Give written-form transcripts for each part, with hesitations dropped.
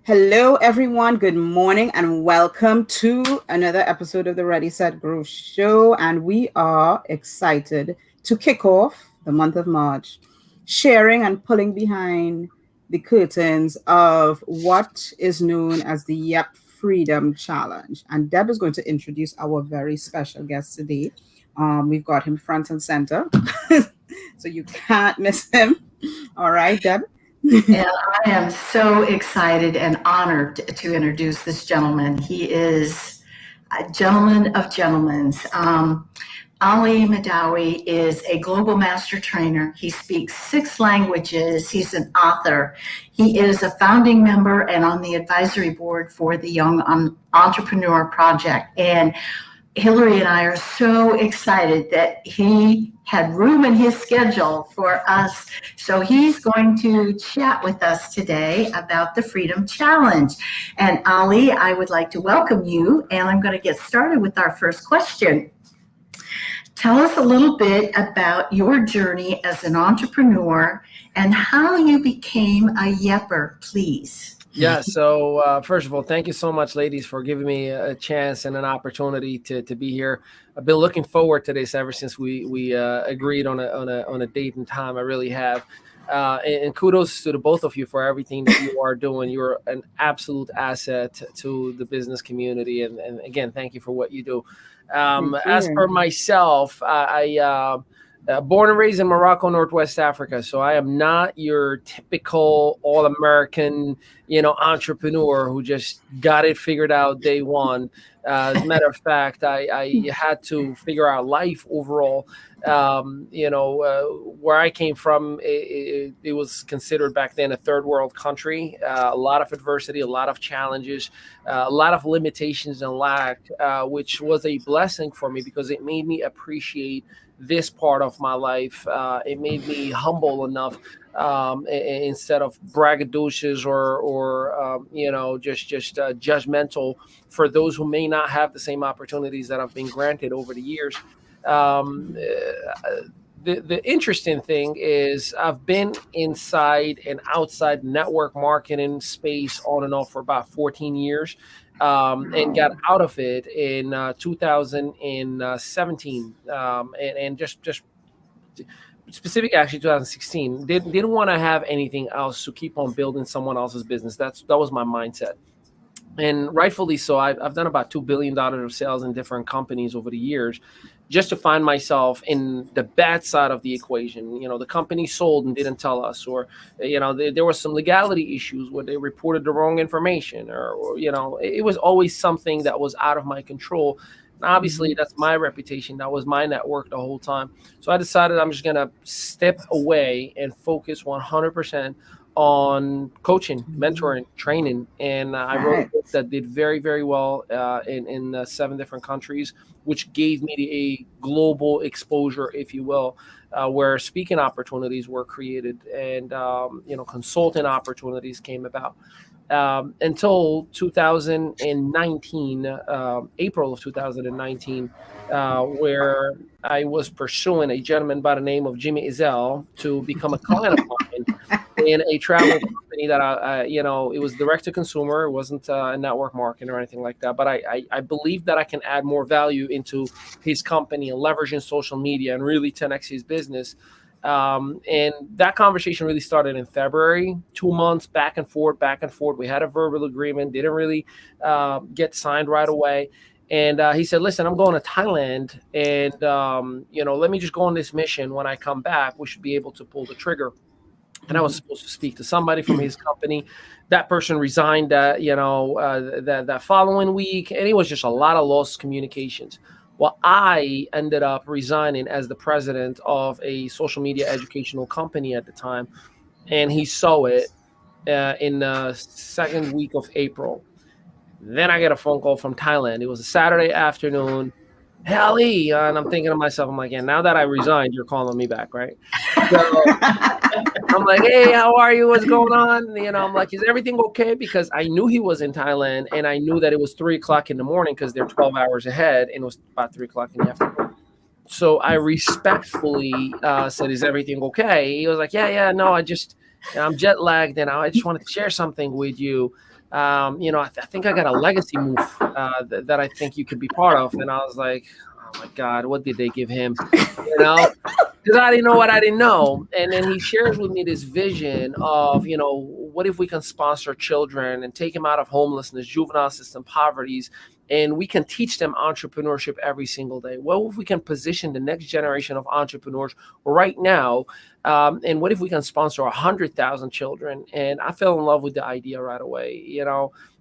Hello, everyone. Good morning, and welcome to another episode of the Ready, Set, Grow show. And we are excited to kick off the month of March, sharing and pulling behind the curtains of what is known as the Yep Freedom Challenge. And Deb is going to introduce our very special guest today. We've got him front and center, so you can't miss him. All right, Deb. And I am so excited and honored to introduce this gentleman. He is a gentleman of gentlemen. Ali Mehdaoui is a global master trainer. He speaks 6 languages. He's an author. He is a founding member and on the advisory board for the Young Entrepreneur Project. And Hillary and I are so excited that he had room in his schedule for us. So he's going to chat with us today about the Freedom Challenge. And Ali, I would like to welcome you. And I'm going to get started with our first question. Tell us a little bit about your journey as an entrepreneur and how you became a Yepper, please. Yeah. So first of all, thank you so much, ladies, for giving me a chance and an opportunity to be here. I've been looking forward to this ever since we agreed on a date and time. I really have. And kudos to the both of you for everything that you are doing. You're an absolute asset to the business community. And again, thank you for what you do. As for myself, I born and raised in Morocco, Northwest Africa. So I am not your typical all-American, entrepreneur who just got it figured out day one. As a matter of fact, I had to figure out life overall. Where I came from, it was considered back then a third world country. A lot of adversity, a lot of challenges, a lot of limitations and lack, which was a blessing for me because it made me appreciate this part of my life. It made me humble enough instead of braggadocious or just judgmental for those who may not have the same opportunities that I've been granted over the years. The interesting thing is I've been inside and outside network marketing space on and off for about 14 years. And got out of it in 2017, and just specific, actually 2016. Didn't want to have anything else to keep on building someone else's business. That was my mindset, and rightfully so. I've done about $2 billion of sales in different companies over the years, just to find myself in the bad side of the equation. The company sold and didn't tell us, or there were some legality issues where they reported the wrong information, or it was always something that was out of my control. And obviously, that's my reputation. That was my network the whole time. So I decided I'm just gonna step away and focus 100% on coaching, mentoring, training. And I wrote a book that did very, very well in 7 different countries, which gave me a global exposure, if you will, where speaking opportunities were created and, consulting opportunities came about. Until 2019, April of 2019, where I was pursuing a gentleman by the name of Jimmy Izell to become a client of mine in a travel company that it was direct to consumer. It wasn't a network marketing or anything like that. But I believe that I can add more value into his company and leveraging social media and really 10x his business. And that conversation really started in February, 2 months back and forth. We had a verbal agreement, didn't really get signed right away. And he said, listen, I'm going to Thailand and, let me just go on this mission. When I come back, we should be able to pull the trigger. And I was supposed to speak to somebody from his company. That person resigned, that following week. And it was just a lot of lost communications. Well, I ended up resigning as the president of a social media educational company at the time. And he saw it in the second week of April. Then I get a phone call from Thailand. It was a Saturday afternoon. Hey, Ali. And I'm thinking to myself, I'm like, yeah, now that I resigned, you're calling me back, right? So I'm like, hey, how are you? What's going on? I'm like, is everything okay? Because I knew he was in Thailand, and I knew that it was 3:00 in the morning because they're 12 hours ahead, and it was about 3:00 in the afternoon. So I respectfully said, is everything okay? He was like, yeah, no, I just, and I'm jet lagged, and I just wanted to share something with you. I think I got a legacy move that I think you could be part of. And I was like, oh my God, what did they give him? You know, because I didn't know what I didn't know. And then he shares with me this vision of, what if we can sponsor children and take them out of homelessness, juvenile system poverties, and we can teach them entrepreneurship every single day? What if we can position the next generation of entrepreneurs right now? And what if we can sponsor 100,000 children? And I fell in love with the idea right away.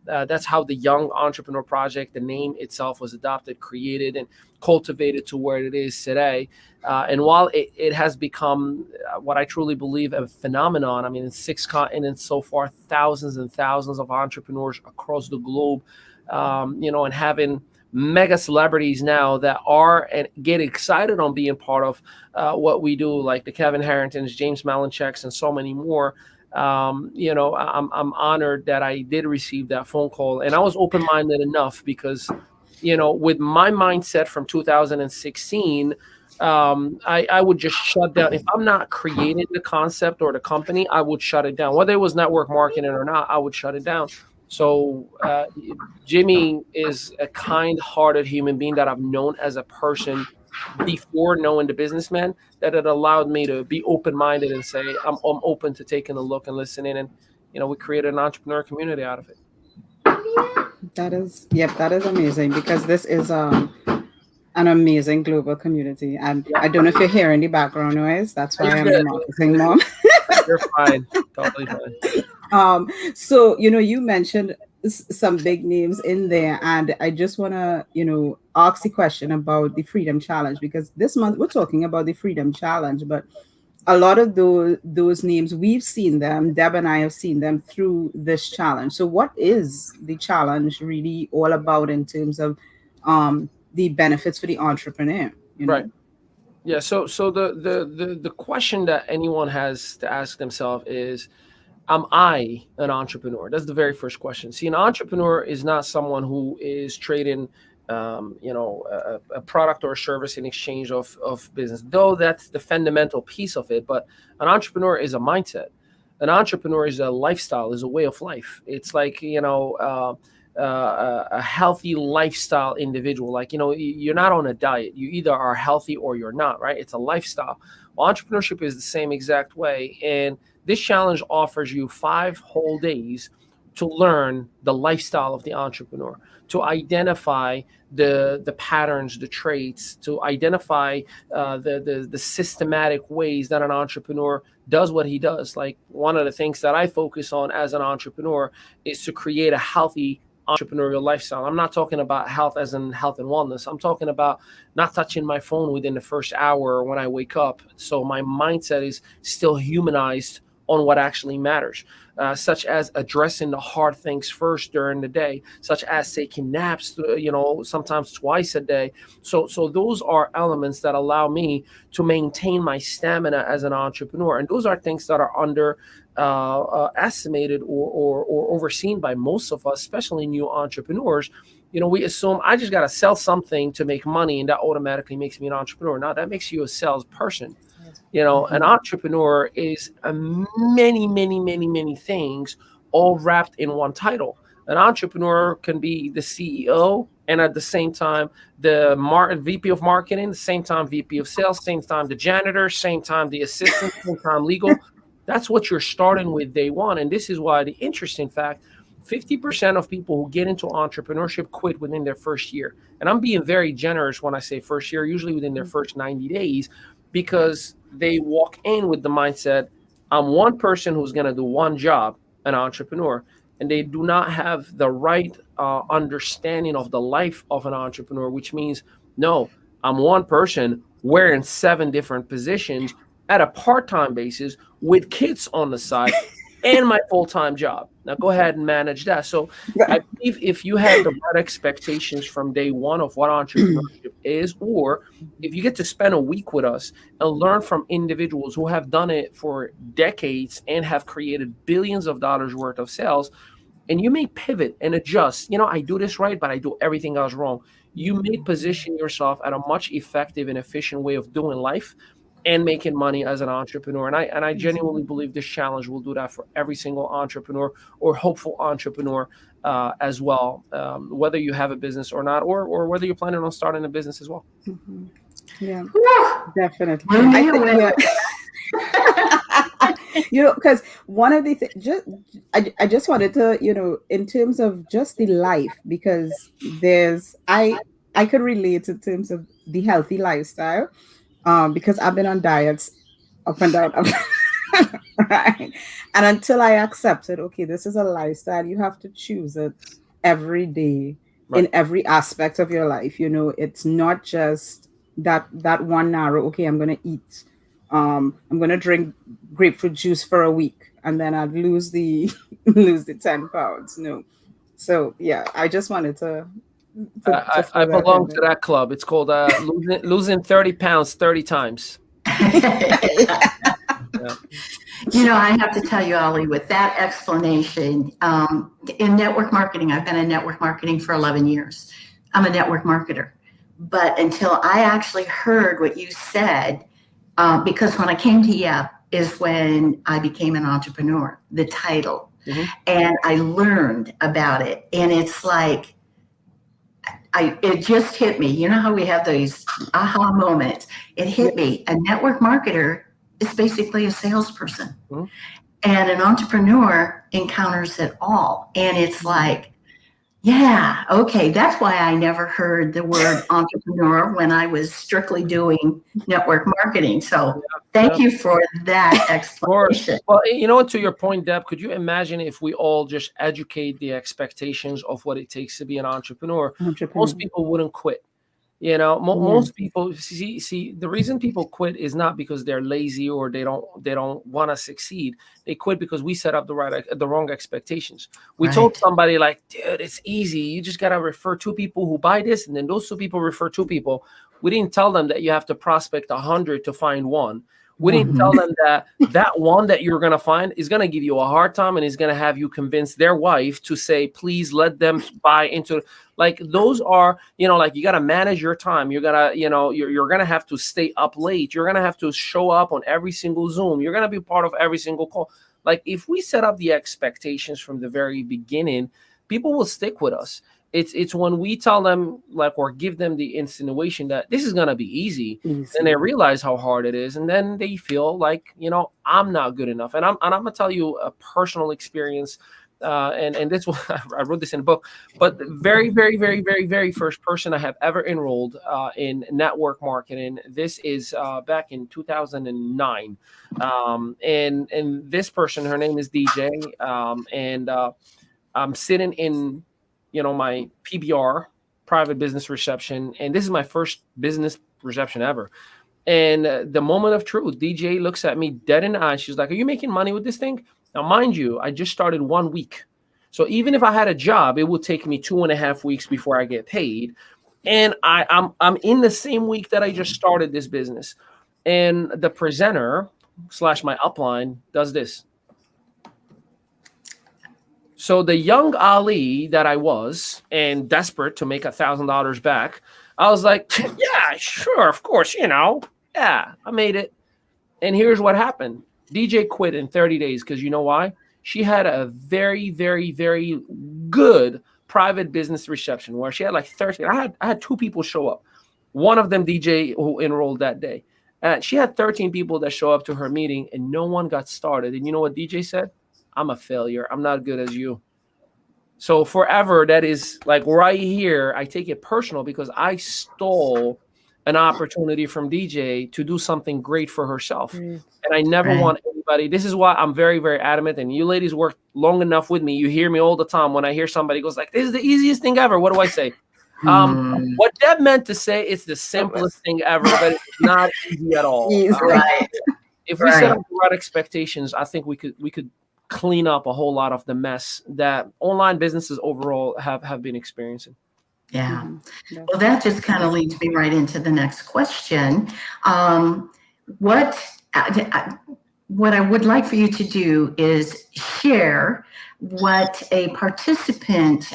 That's how the Young Entrepreneur Project, the name itself, was adopted, created, and cultivated to where it is today. And while it has become what I truly believe a phenomenon, I mean, in 6 continents so far, thousands and thousands of entrepreneurs across the globe, and having mega celebrities now that are and get excited on being part of what we do, like the Kevin Harringtons, James Malincheks, and so many more. I'm honored that I did receive that phone call, and I was open-minded enough because, with my mindset from 2016, I would just shut down. If I'm not creating the concept or the company, I would shut it down. Whether it was network marketing or not, I would shut it down. So Jimmy is a kind-hearted human being that I've known as a person before knowing the businessman, that it allowed me to be open-minded and say, I'm open to taking a look and listening. And, we created an entrepreneur community out of it. That is amazing, because this is an amazing global community. And I don't know if you're hearing the background noise. That's why You're I'm the good. marketing mom. You're fine. Totally fine. So, you mentioned some big names in there, and I just want to, ask the question about the Freedom Challenge, because this month we're talking about the Freedom Challenge, but a lot of those names, we've seen them. Deb and I have seen them through this challenge. So, what is the challenge really all about in terms of the benefits for the entrepreneur? Right. Yeah. So the question that anyone has to ask themselves is, am I an entrepreneur? That's the very first question. See, an entrepreneur is not someone who is trading, a product or a service in exchange of business, though that's the fundamental piece of it. But an entrepreneur is a mindset. An entrepreneur is a lifestyle, is a way of life. It's like, a healthy lifestyle individual. Like, you're not on a diet. You either are healthy or you're not, right? It's a lifestyle. Well, entrepreneurship is the same exact way. And this challenge offers you 5 whole days to learn the lifestyle of the entrepreneur, to identify the patterns, the traits, to identify the systematic ways that an entrepreneur does what he does. Like, one of the things that I focus on as an entrepreneur is to create a healthy entrepreneurial lifestyle. I'm not talking about health as in health and wellness. I'm talking about not touching my phone within the first hour when I wake up. So my mindset is still humanized on what actually matters, such as addressing the hard things first during the day, such as taking naps, sometimes twice a day. So those are elements that allow me to maintain my stamina as an entrepreneur. And those are things that are under estimated or overseen by most of us, especially new entrepreneurs. We assume I just got to sell something to make money, and that automatically makes me an entrepreneur. Now, that makes you a salesperson. An entrepreneur is many, many, many, many things all wrapped in one title. An entrepreneur can be the CEO and at the same time the VP of marketing, the same time VP of sales, same time the janitor, same time the assistant, same time legal. That's what you're starting with day one. And this is why the interesting fact, 50% of people who get into entrepreneurship quit within their first year. And I'm being very generous when I say first year, usually within their first 90 days, because they walk in with the mindset, I'm one person who's going to do one job, an entrepreneur. And they do not have the right understanding of the life of an entrepreneur, which means, no, I'm one person wearing 7 different positions at a part-time basis with kids on the side and my full-time job. Now go ahead and manage that. So I believe if you have the right expectations from day one of what entrepreneurship is, or if you get to spend a week with us and learn from individuals who have done it for decades and have created billions of dollars worth of sales, and you may pivot and adjust. I do this right, but I do everything else wrong. You may position yourself at a much effective and efficient way of doing life and making money as an entrepreneur. And I genuinely believe this challenge will do that for every single entrepreneur or hopeful entrepreneur as well, whether you have a business or not, or whether you're planning on starting a business as well. Mhm. Yeah, Whew, definitely. blew I me think, away yeah. with Because one of the things, I just wanted to, in terms of just the life, because I could relate in terms of the healthy lifestyle, because I've been on diets up and down, right? And until I accepted, okay, this is a lifestyle, you have to choose it every day Right. in every aspect of your life. It's not just that one narrow, okay, I'm gonna eat, I'm gonna drink grapefruit juice for a week and then I'd lose the lose the 10 pounds. No. So yeah, I just wanted to I throw that in belong to there. that club. It's called losing 30 pounds 30 times. Yeah. I have to tell you, Ollie, with that explanation, in network marketing, I've been in network marketing for 11 years. I'm a network marketer. But until I actually heard what you said, because when I came to YEP is when I became an entrepreneur, the title, and I learned about it. And it's like, it just hit me. You know how we have these aha moments? It hit me. A network marketer is basically a salesperson. Mhm. And an entrepreneur encounters it all. And it's like, yeah, okay. That's why I never heard the word entrepreneur when I was strictly doing network marketing. So thank Yeah. you for that Or, explanation. well, to your point, Deb, could you imagine if we all just educate the expectations of what it takes to be an entrepreneur? Most Entrepreneur. people wouldn't quit. Yeah. Most people see the reason people quit is not because they're lazy or they don't want to succeed. They quit because we set up the wrong expectations. We told Right. somebody like, dude, it's easy. You just gotta refer two people who buy this, and then those two people refer two people. We didn't tell them that you have to prospect 100 to find one. We didn't Mhm. tell them that one that you're going to find is going to give you a hard time and is going to have you convince their wife to say, please let them buy into, like, those are, like, you got to manage your time. You're going to, you're going to have to stay up late. You're going to have to show up on every single Zoom. You're going to be part of every single call. Like, if we set up the expectations from the very beginning, people will stick with us. It's when we tell them, like, or give them the insinuation that this is going to be easy, and they Easy. realize how hard it is, and then they feel like, I'm not good enough. And I'm gonna tell you a personal experience, and this one, I wrote this in a book, but the very, very, very, very, very first person I have ever enrolled in network marketing, this is back in 2009, and this person, her name is DJ, and I'm sitting in, my PBR, private business reception, and this is my first business reception ever. And the moment of truth, DJ looks at me dead in the eye. She's like, "Are you making money with this thing?" Now, mind you, I just started 1 week. So even if I had a job, it would take me 2.5 weeks before I get paid. And I'm in the same week that I just started this business. And the presenter slash my upline does this. So the young Ali that I was, and desperate to make $1,000 back, I was like, yeah, sure, of course, yeah, I made it. And here's what happened. DJ quit in 30 days because you know why? She had a very, very, very good private business reception where she had like 13. I had two people show up. One of them, DJ, who enrolled that day. She had 13 people that show up to her meeting, and no one got started. And you know what DJ said? I'm a failure. I'm not good as you. So forever, that is like right here, I take it personal because I stole an opportunity from DJ to do something great for herself. Great. And I never Right. want anybody. This is why I'm very, very adamant. And you ladies work long enough with me. You hear me all the time when I hear somebody goes like, "This is the easiest thing ever." What do I say? Hmm. What Deb meant to say, it's the simplest thing ever, but it's not easy at all. Easy. Right. If we set Right. up the right expectations, I think we could clean up a whole lot of the mess that online businesses overall have been experiencing. Yeah. Mhm. Well, that just kind of leads me right into the next question. Um, what what I would like for you to do is share what a participant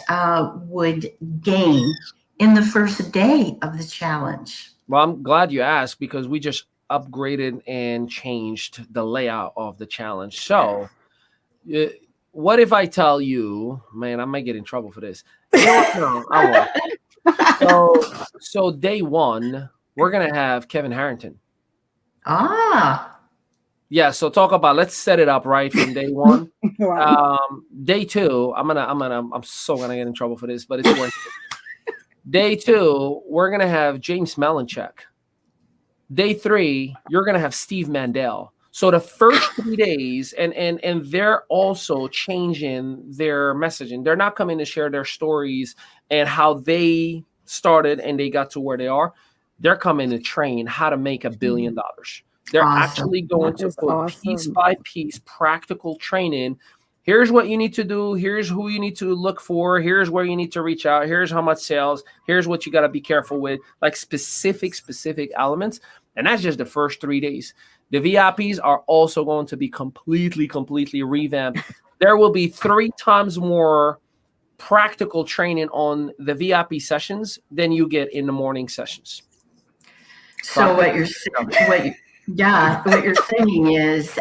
would gain in the first day of the challenge. Well, I'm glad you asked because we just upgraded and changed the layout of the challenge. So, uh, what if I tell you, man, I might get in trouble for this. You know what? No, I won't. So day one, we're gonna have Kevin Harrington. Ah, Yeah. So talk about, let's set it up right from day one. Wow. Day two, I'm so gonna get in trouble for this, but it's worth it. Day two, we're gonna have James Malinchak. Day three, you're gonna have Steve Mandel. So the first 3 days, and they're also changing their messaging. They're not coming to share their stories and how they started and they got to where they are. They're coming to train how to make $1 billion. They're awesome. actually going That to is put piece awesome. by piece practical training. Here's what you need to do. Here's who you need to look for. Here's where you need to reach out. Here's how much sales. Here's what you got to be careful with, like specific elements. And that's just the first 3 days. The VIPs are also going to be completely revamped. There will be 3 times more practical training on the VIP sessions than you get in the morning sessions. So what you're what you're saying is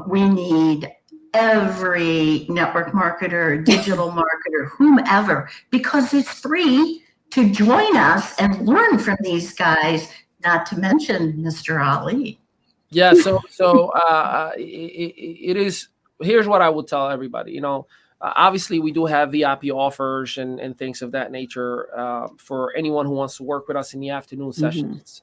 we need every network marketer, digital marketer, whomever, because it's free to join us and learn from these guys. Not to mention Mr. Ali. Yeah, it is. Here's what I would tell everybody. Obviously, we do have VIP offers and things of that nature for anyone who wants to work with us in the afternoon sessions. It's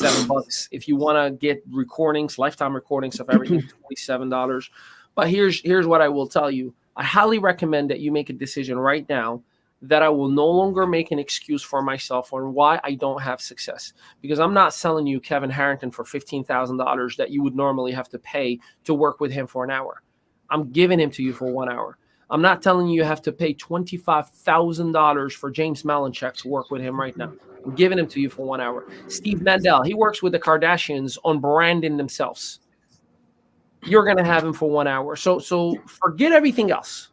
like $7. If you want to get recordings, lifetime recordings of everything, $27. But here's what I will tell you. I highly recommend that you make a decision right now that I will no longer make an excuse for myself on why I don't have success. Because I'm not selling you Kevin Harrington for $15,000 that you would normally have to pay to work with him for an hour. I'm giving him to you for 1 hour. I'm not telling you have to pay $25,000 for James Malinchak to work with him right now. I'm giving him to you for 1 hour. Steve Mandel, he works with the Kardashians on branding themselves. You're going to have him for 1 hour. So forget everything else.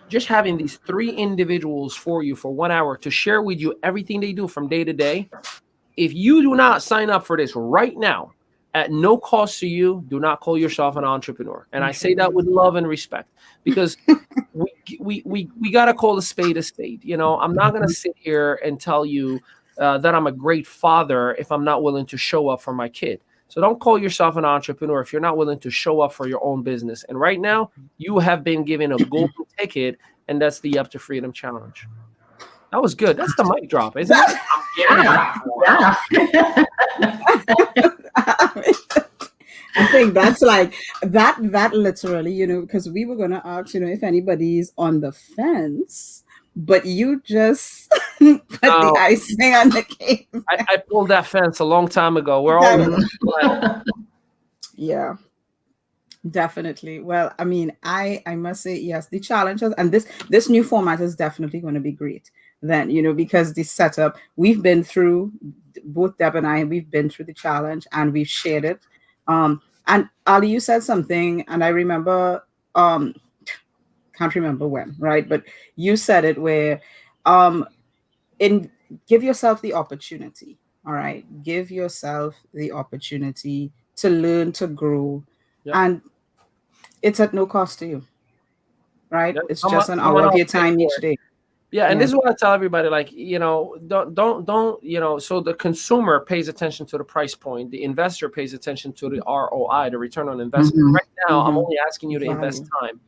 Just having these 3 individuals for you for 1 hour to share with you everything they do from day to day. If you do not sign up for this right now, at no cost to you, do not call yourself an entrepreneur. And I say that with love and respect, because we got to call a spade a spade. I'm not going to sit here and tell you that I'm a great father if I'm not willing to show up for my kid. So don't call yourself an entrepreneur if you're not willing to show up for your own business. And right now, you have been given a golden ticket, and that's the Up to Freedom Challenge. That was good. That's the mic drop, isn't it? Yeah. I think that's like that literally, because we were going to ask, if anybody's on the fence, but you just put the icing on the cake. I pulled that fence a long time ago. We're all yeah, definitely. Well, I mean, I must say, yes, the challenges and this new format is definitely going to be great. Then, because the setup, we've been through, both Deb and I, we've been through the challenge and we've shared it. And Ali, you said something, and I remember, can't remember when, right? But you said it where, give yourself the opportunity. All right, give yourself the opportunity to learn, to grow, and it's at no cost to you, right? It's just an hour of your time each day. Yeah, and this is what I tell everybody, like, don't, so the consumer pays attention to the price point. The investor pays attention to the ROI, the return on investment. Right now, I'm only asking you to invest time.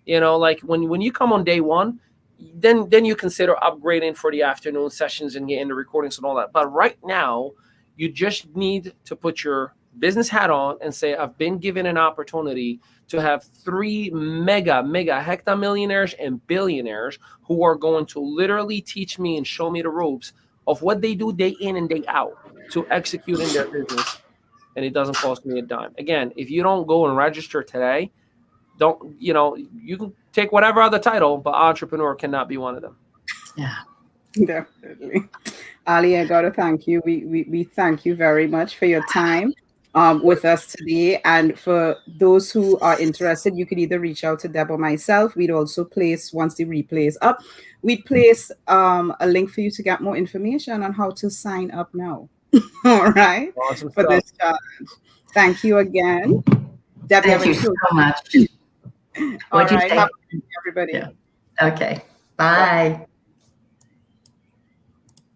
Like when you come on day one, then you consider upgrading for the afternoon sessions and getting the recordings and all that. But right now, you just need to put your business hat on and say, I've been given an opportunity to have 3 mega hectamillionaires and billionaires who are going to literally teach me and show me the ropes of what they do day in and day out to execute in their business. And it doesn't cost me a dime. Again, if you don't go and register today, you can take whatever other title, but entrepreneur cannot be one of them. Yeah, definitely. Ali, I got to thank you. We thank you very much for your time with us today. And for those who are interested, you could either reach out to Deb or myself. We'd also place, once the replay is up, we'd place a link for you to get more information on how to sign up now. All right. Awesome For stuff. this challenge. Thank you again. Debbie, Thank you so much. All What'd you right. say? Have a good day, everybody. Yeah. Okay. Bye.